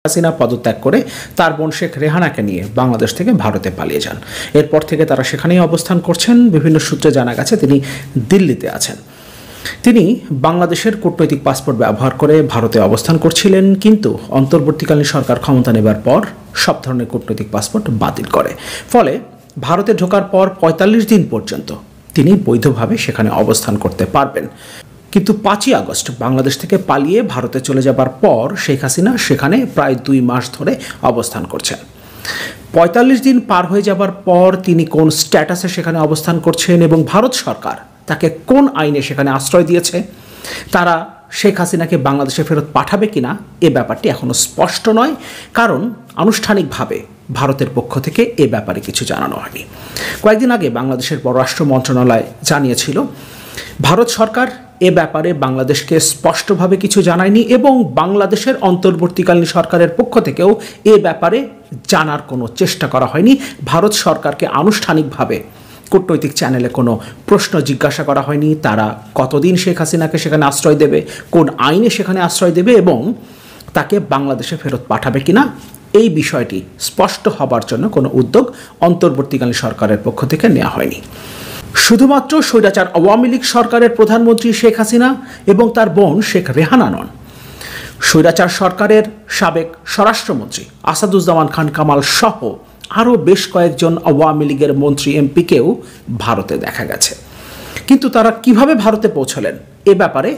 হাসিনা পদত্যাগ করে তার বোন শেখ রেহানাকে নিয়ে বাংলাদেশ থেকে ভারতে পালিয়ে যান। এরপর থেকে তারা সেখানেই অবস্থান করছেন। বিভিন্ন সূত্রে জানা গেছে তিনি দিল্লিতে আছেন। তিনি বাংলাদেশের কূটনৈতিক পাসপোর্ট ব্যবহার করে ভারতে অবস্থান করছিলেন, কিন্তু অন্তর্বর্তীকালীন সরকার ক্ষমতা নেবার পর সব ধরনের কূটনৈতিক পাসপোর্ট বাতিল করে। ফলে ভারতে ঢোকার পর ৪৫ দিন পর্যন্ত তিনি বৈধভাবে সেখানে অবস্থান করতে পারবেন। কিন্তু ৫ই আগস্ট বাংলাদেশ থেকে পালিয়ে ভারতে চলে যাবার পর শেখ হাসিনা সেখানে প্রায় ২ মাস ধরে অবস্থান করছেন। ৪৫ দিন পার হয়ে যাবার পর তিনি কোন স্ট্যাটাসে সেখানে অবস্থান করছেন এবং ভারত সরকার তাকে কোন আইনে সেখানে আশ্রয় দিয়েছে, তারা শেখ হাসিনাকে বাংলাদেশে ফেরত পাঠাবে কিনা এ ব্যাপারটি এখনও স্পষ্ট নয়, কারণ আনুষ্ঠানিকভাবে ভারতের পক্ষ থেকে এ ব্যাপারে কিছু জানানো হয়নি। কয়েকদিন আগে বাংলাদেশের পররাষ্ট্র মন্ত্রণালয় জানিয়েছিল ভারত সরকার এ ব্যাপারে বাংলাদেশকে স্পষ্টভাবে কিছু জানায়নি এবং বাংলাদেশের অন্তর্বর্তীকালীন সরকারের পক্ষ থেকেও এ ব্যাপারে জানার কোনো চেষ্টা করা হয়নি। ভারত সরকারকে আনুষ্ঠানিকভাবে কূটনৈতিক চ্যানেলে কোনো প্রশ্ন জিজ্ঞাসা করা হয়নি, তারা কতদিন শেখ হাসিনাকে সেখানে আশ্রয় দেবে, কোন আইনে সেখানে আশ্রয় দেবে এবং তাকে বাংলাদেশে ফেরত পাঠাবে কিনা এই বিষয়টি স্পষ্ট হবার জন্য কোনো উদ্যোগ অন্তর্বর্তীকালীন সরকারের পক্ষ থেকে নেওয়া হয়নি। শুধুমাত্র স্বৈরাচার আওয়ামী লীগ সরকারের প্রধানমন্ত্রী শেখ হাসিনা এবং তার বোন শেখ রেহানা নন, স্বৈরাচার সরকারের সাবেক স্বরাষ্ট্রমন্ত্রী আসাদুজ্জামান খান কামাল সহ আরও বেশ কয়েকজন আওয়ামী লীগের মন্ত্রী এমপিকেও ভারতে দেখা গেছে। কিন্তু তারা কিভাবে ভারতে পৌঁছলেন এ ব্যাপারে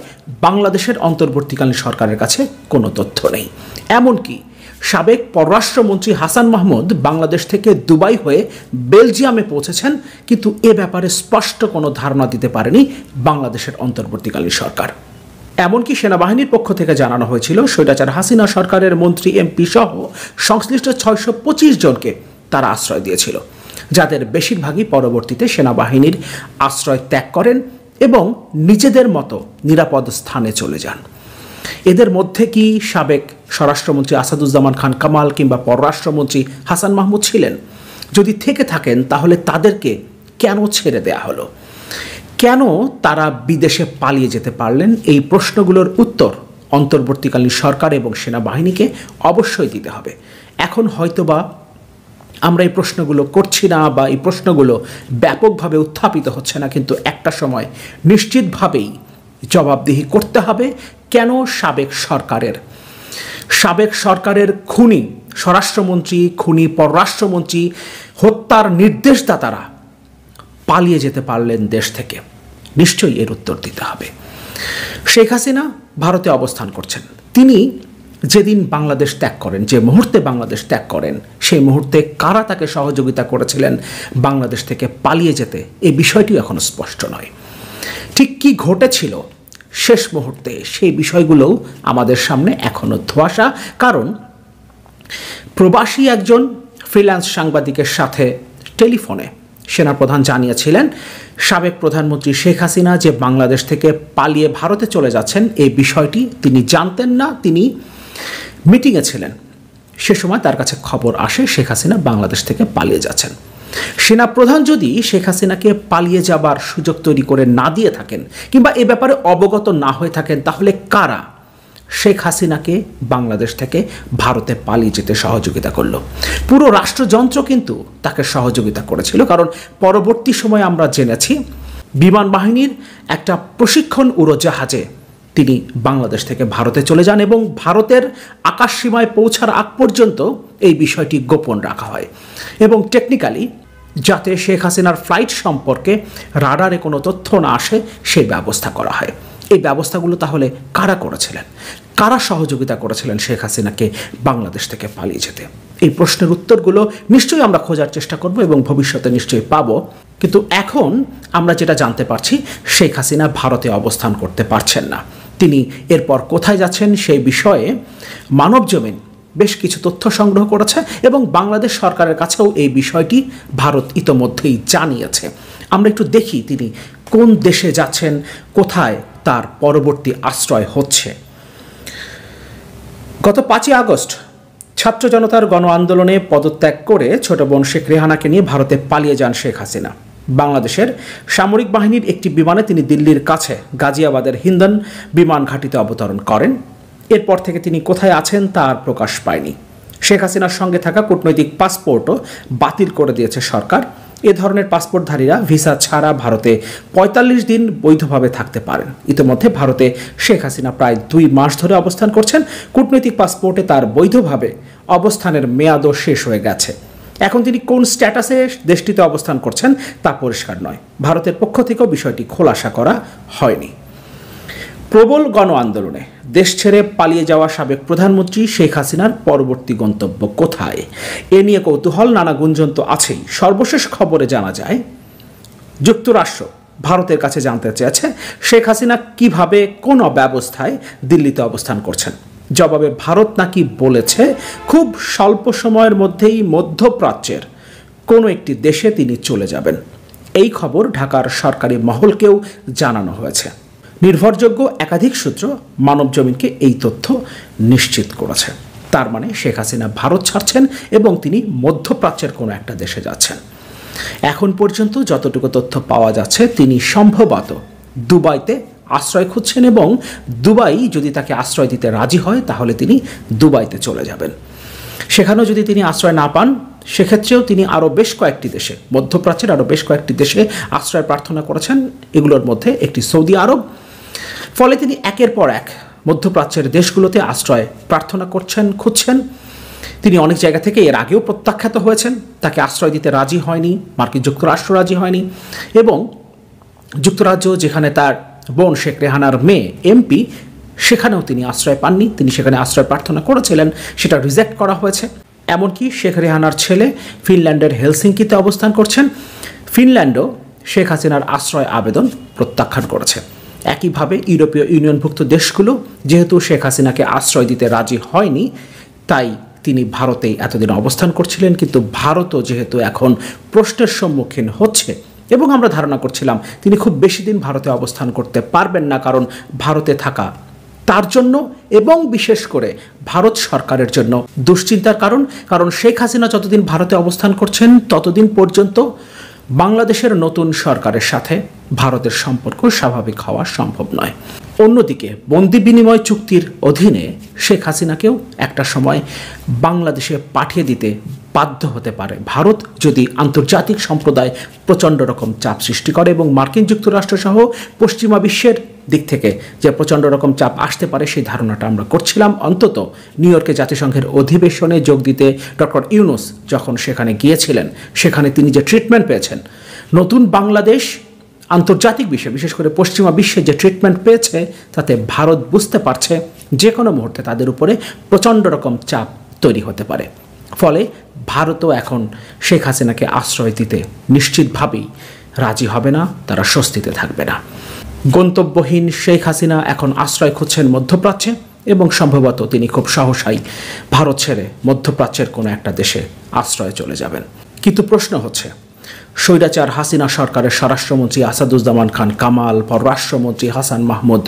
বাংলাদেশের অন্তর্বর্তীকালীন সরকারের কাছে কোনো তথ্য নেই। এমনকি সাবেক পররাষ্ট্রমন্ত্রী হাসান মাহমুদ বাংলাদেশ থেকে দুবাই হয়ে বেলজিয়ামে পৌঁছেছেন, কিন্তু এ ব্যাপারে স্পষ্ট কোনো ধারণা দিতে পারেনি বাংলাদেশের অন্তর্বর্তীকালীন সরকার। এমনকি সেনাবাহিনীর পক্ষ থেকে জানানো হয়েছিল স্বৈরাচার হাসিনা সরকারের মন্ত্রী এমপি সহ সংশ্লিষ্ট ৬২৫ জনকে তারা আশ্রয় দিয়েছিল, যাদের বেশিরভাগই পরবর্তীতে সেনাবাহিনীর আশ্রয় ত্যাগ করেন এবং নিজেদের মতো নিরাপদ স্থানে চলে যান। এদের মধ্যে কি সাবেক স্বরাষ্ট্রমন্ত্রী আসাদুজ্জামান খান কামাল কিংবা পররাষ্ট্রমন্ত্রী হাসান মাহমুদ ছিলেন? যদি থেকে থাকেন তাহলে তাদেরকে কেন ছেড়ে দেয়া হলো? কেন তারা বিদেশে পালিয়ে যেতে পারলেন? এই প্রশ্নগুলোর উত্তর অন্তর্বর্তীকালীন সরকার এবং সেনাবাহিনীকে অবশ্যই দিতে হবে। এখন হয়তোবা আমরা এই প্রশ্নগুলো করছি না বা এই প্রশ্নগুলো ব্যাপকভাবে উত্থাপিত হচ্ছে না, কিন্তু একটা সময় নিশ্চিতভাবেই জবাবদিহি করতে হবে কেন সাবেক সরকারের খুনি স্বরাষ্ট্রমন্ত্রী, খুনি পররাষ্ট্রমন্ত্রী, হত্যার নির্দেশদাতারা পালিয়ে যেতে পারলেন দেশ থেকে। নিশ্চয়ই এর উত্তর দিতে হবে। শেখ হাসিনা ভারতে অবস্থান করছেন। তিনি যেদিন বাংলাদেশ ত্যাগ করেন, যে মুহূর্তে বাংলাদেশ ত্যাগ করেন, সেই মুহূর্তে কারা তাকে সহযোগিতা করেছিলেন বাংলাদেশ থেকে পালিয়ে যেতে এই বিষয়টিও এখনো স্পষ্ট নয়। ঠিক কি ঘটেছিল শেষ মুহূর্তে সেই বিষয়গুলোও আমাদের সামনে এখনো ধোঁয়াশা, কারণ প্রবাসী একজন ফ্রিল্যান্স সাংবাদিকের সাথে টেলিফোনে সেনাপ্রধান জানিয়েছিলেন সাবেক প্রধানমন্ত্রী শেখ হাসিনা যে বাংলাদেশ থেকে পালিয়ে ভারতে চলে যাচ্ছেন এই বিষয়টি তিনি জানতেন না, তিনি মিটিংয়ে ছিলেন। সে সময় তার কাছে খবর আসে শেখ হাসিনা বাংলাদেশ থেকে পালিয়ে যাচ্ছেন। সেনাপ্রধান যদি শেখ হাসিনাকে পালিয়ে যাবার সুযোগ তৈরি করে না দিয়ে থাকেন কিংবা এ ব্যাপারে অবগত না হয়ে থাকেন, তাহলে কারা শেখ হাসিনাকে বাংলাদেশ থেকে ভারতে পালিয়ে যেতে সহযোগিতা করল? পুরো রাষ্ট্রযন্ত্র কিন্তু তাকে সহযোগিতা করেছিল, কারণ পরবর্তী সময়ে আমরা জেনেছি বিমান বাহিনীর একটা প্রশিক্ষণ উড়োজাহাজে তিনি বাংলাদেশ থেকে ভারতে চলে যান এবং ভারতের আকাশসীমায় পৌঁছার আগ পর্যন্ত এই বিষয়টি গোপন রাখা হয় এবং টেকনিক্যালি যাতে শেখ হাসিনার ফ্লাইট সম্পর্কে রাডারে কোনো তথ্য না আসে সেই ব্যবস্থা করা হয়। এই ব্যবস্থাগুলো তাহলে কারা করেছিলেন? কারা সহযোগিতা করেছিলেন শেখ হাসিনাকে বাংলাদেশ থেকে পালিয়ে যেতে? এই প্রশ্নের উত্তরগুলো নিশ্চয়ই আমরা খোঁজার চেষ্টা করব এবং ভবিষ্যতে নিশ্চয়ই পাবো। কিন্তু এখন আমরা যেটা জানতে পারছি, শেখ হাসিনা ভারতে অবস্থান করতে পারছেন না। তিনি এরপর কোথায় যাচ্ছেন সেই বিষয়ে মানবজমিন বেশ কিছু তথ্য সংগ্রহ করেছে এবং বাংলাদেশ সরকারের কাছেও এই বিষয়টি ভারত ইতোমধ্যেই জানিয়েছে। আমরা একটু দেখি তিনি কোন দেশে যাচ্ছেন, কোথায় তার পরবর্তী আশ্রয় হচ্ছে। গত 5ই আগস্ট ছাত্র জনতার গণ আন্দোলনে পদত্যাগ করে ছোট বোন শেখ রেহানাকে নিয়ে ভারতে পালিয়ে যান শেখ হাসিনা। বাংলাদেশের সামরিক বাহিনীর একটি বিমানে তিনি দিল্লির কাছে গাজিয়াবাদের হিন্দন বিমান ঘাঁটিতে অবতরণ করেন। এরপর থেকে তিনি কোথায় আছেন তার প্রকাশ পায়নি। শেখ হাসিনার সঙ্গে থাকা কূটনৈতিক পাসপোর্টও বাতিল করে দিয়েছে সরকার। এ ধরনের পাসপোর্টধারীরা ভিসা ছাড়া ভারতে ৪৫ দিন বৈধভাবে থাকতে পারেন। ইতিমধ্যে ভারতে শেখ হাসিনা প্রায় ২ মাস ধরে অবস্থান করছেন। কূটনৈতিক পাসপোর্টে তার বৈধভাবে অবস্থানের মেয়াদও শেষ হয়ে গেছে। এখন তিনি কোন স্ট্যাটাসে দেশটিতে অবস্থান করছেন তা পরিষ্কার নয়। ভারতের পক্ষ থেকেও বিষয়টি খোলাসা করা হয়নি। প্রবল গণ আন্দোলনে দেশ ছেড়ে পালিয়ে যাওয়া সাবেক প্রধানমন্ত্রী শেখ হাসিনার পরবর্তী গন্তব্য কোথায়, এ নিয়ে কৌতূহল, নানা গুঞ্জন তো আছেই। সর্বশেষ খবরে জানা যায় যুক্তরাষ্ট্র ভারতের কাছে জানতে চেয়েছে শেখ হাসিনা কিভাবে কোন ব্যবস্থায় দিল্লিতে অবস্থান করছেন। জবাবে ভারত নাকি বলেছে খুব স্বল্প সময়ের মধ্যেই মধ্যপ্রাচ্যের কোনো একটি দেশে তিনি চলে যাবেন। এই খবর ঢাকার সরকারি মহলকেও জানানো হয়েছে। নির্ভরযোগ্য একাধিক সূত্র মানবজমিনকে এই তথ্য নিশ্চিত করেছে। তার মানে শেখ হাসিনা ভারত ছাড়ছেন এবং তিনি মধ্যপ্রাচ্যের কোনো একটা দেশে যাচ্ছেন। এখন পর্যন্ত যতটুকু তথ্য পাওয়া যাচ্ছে তিনি সম্ভবত দুবাইতে আশ্রয় খুঁজছেন এবং দুবাই যদি তাকে আশ্রয় দিতে রাজি হয় তাহলে তিনি দুবাইতে চলে যাবেন। সেখানেও যদি তিনি আশ্রয় না পান সেক্ষেত্রেও তিনি আরও বেশ কয়েকটি দেশে, মধ্যপ্রাচ্যের আরও বেশ কয়েকটি দেশে আশ্রয় প্রার্থনা করেছেন, এগুলোর মধ্যে একটি সৌদি আরব। ফলে তিনি একের পর এক মধ্যপ্রাচ্যের দেশগুলোতে আশ্রয় প্রার্থনা করছেন, খুঁজছেন। তিনি অনেক জায়গা থেকে এর আগেও প্রত্যাখ্যাত হয়েছেন, তাকে আশ্রয় দিতে রাজি হয়নি, মার্কিন যুক্তরাষ্ট্র রাজি হয়নি এবং যুক্তরাজ্য যেখানে তার বোন শেখ রেহানার মেয়ে এমপি, সেখানেও তিনি আশ্রয় পাননি। তিনি সেখানে আশ্রয় প্রার্থনা করেছিলেন, সেটা রিজেক্ট করা হয়েছে। এমনকি শেখ রেহানার ছেলে ফিনল্যান্ডের হেলসিঙ্কিতে অবস্থান করছেন, ফিনল্যান্ডও শেখ হাসিনার আশ্রয় আবেদন প্রত্যাখ্যান করেছে। একইভাবে ইউরোপীয় ইউনিয়নভুক্ত দেশগুলো যেহেতু শেখ হাসিনাকে আশ্রয় দিতে রাজি হয়নি, তাই তিনি ভারতেই এতদিন অবস্থান করছিলেন। কিন্তু ভারতও যেহেতু এখন প্রশ্নের সম্মুখীন হচ্ছে এবং আমরা ধারণা করছিলাম তিনি খুব বেশি দিন ভারতে অবস্থান করতে পারবেন না, কারণ ভারতে থাকা তার জন্য এবং বিশেষ করে ভারত সরকারের জন্য দুশ্চিন্তার কারণ শেখ হাসিনা যতদিন ভারতে অবস্থান করছেন ততদিন পর্যন্ত বাংলাদেশের নতুন সরকারের সাথে ভারতের সম্পর্ক স্বাভাবিক হওয়া সম্ভব নয়। অন্যদিকে বন্দি বিনিময় চুক্তির অধীনে শেখ হাসিনাকেও একটা সময় বাংলাদেশে পাঠিয়ে দিতে বাধ্য হতে পারে ভারত, যদি আন্তর্জাতিক সম্প্রদায় প্রচণ্ড রকম চাপ সৃষ্টি করে এবং মার্কিন যুক্তরাষ্ট্র সহ পশ্চিমা বিশ্বের দিক থেকে যে প্রচণ্ড রকম চাপ আসতে পারে সেই ধারণাটা আমরা করছিলাম। অন্তত নিউ ইয়র্কে জাতিসংঘের অধিবেশনে যোগ দিতে ডক্টর ইউনূস যখন সেখানে গিয়েছিলেন, সেখানে তিনি যে ট্রিটমেন্ট পেয়েছেন, নতুন বাংলাদেশ আন্তর্জাতিক বিশ্বে বিশেষ করে পশ্চিমা বিশ্বে যে ট্রিটমেন্ট পেয়েছে, তাতে ভারত বুঝতে পারছে যে কোনো মুহূর্তে তাদের উপরে প্রচণ্ড রকম চাপ তৈরি হতে পারে। ফলে ভারতও এখন শেখ হাসিনাকে আশ্রয় দিতে নিশ্চিতভাবেই রাজি হবে না, তারা স্বস্তিতে থাকবে না। গন্তব্যহীন শেখ হাসিনা এখন আশ্রয় খুঁজছেন মধ্যপ্রাচ্যে এবং সম্ভবত তিনি খুব সহসাই ভারত ছেড়ে মধ্যপ্রাচ্যের কোনো একটা দেশে আশ্রয়ে চলে যাবেন। কিন্তু প্রশ্ন হচ্ছে, স্বৈরাচার হাসিনা সরকারের স্বরাষ্ট্রমন্ত্রী আসাদুজ্জামান খান কামাল, পররাষ্ট্রমন্ত্রী হাসান মাহমুদ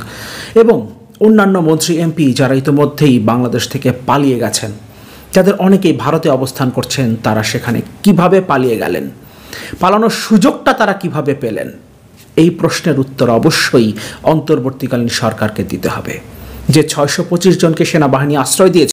এবং অন্যান্য মন্ত্রী এমপি যারা ইতিমধ্যেই বাংলাদেশ থেকে পালিয়ে গেছেন, যাদের অনেকেই ভারতে অবস্থান করছেন, তারা সেখানে কিভাবে পালিয়ে গেলেন, পালানোর সুযোগটা তারা কিভাবে পেলেন? এই প্রশ্নের উত্তর অবশ্যই অন্তর্বর্তীকালীন সরকারকে দিতে হবে। যে ৬২৫ জনকে সেনাবাহিনী আশ্রয় দিয়েছে